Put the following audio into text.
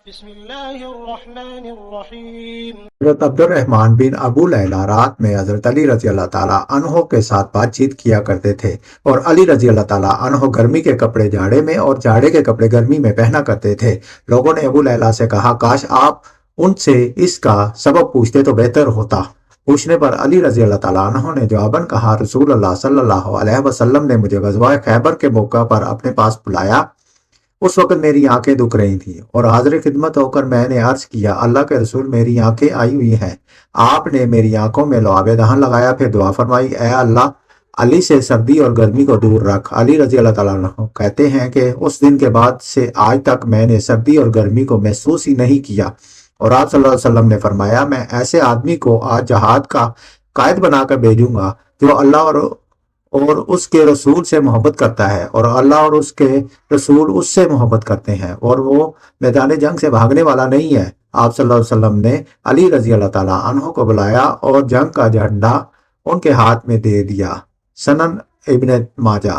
بسم اللہ الرحمن الرحیم۔ حضرت عبد الرحمن بن ابو لیلہ رات میں حضرت علی رضی اللہ تعالیٰ عنہ کے ساتھ بات چیت کیا کرتے تھے، اور علی رضی اللہ تعالیٰ عنہ گرمی کے کپڑے جاڑے میں اور جاڑے کے کپڑے گرمی میں پہنا کرتے تھے۔ لوگوں نے ابو لیلہ سے کہا، کاش آپ ان سے اس کا سبب پوچھتے تو بہتر ہوتا۔ پوچھنے پر علی رضی اللہ تعالیٰ عنہ نے جواباً کہا، رسول اللہ صلی اللہ علیہ وسلم نے مجھے غزوہ خیبر کے موقع پر اپنے پاس بلایا۔ اس وقت میری آنکھیں دکھ رہی تھیں اور حاضر خدمت ہو کر میں نے عرض کیا، اللہ کے رسول، میری آنکھیں آئی ہوئی ہیں۔ آپ نے میری آنکھوں میں لعاب دہن لگایا، پھر دعا فرمائی، اے اللہ، علی سے سردی اور گرمی کو دور رکھ۔ علی رضی اللہ تعالیٰ عنہ کہتے ہیں کہ اس دن کے بعد سے آج تک میں نے سردی اور گرمی کو محسوس ہی نہیں کیا، اور آپ صلی اللہ علیہ وسلم نے فرمایا، میں ایسے آدمی کو آج جہاد کا قائد بنا کر بھیجوں گا جو اللہ اور اس کے رسول سے محبت کرتا ہے، اور اللہ اور اس کے رسول اس سے محبت کرتے ہیں، اور وہ میدان جنگ سے بھاگنے والا نہیں ہے۔ آپ صلی اللہ علیہ وسلم نے علی رضی اللہ تعالیٰ عنہ کو بلایا اور جنگ کا جھنڈا ان کے ہاتھ میں دے دیا۔ سنن ابن ماجہ۔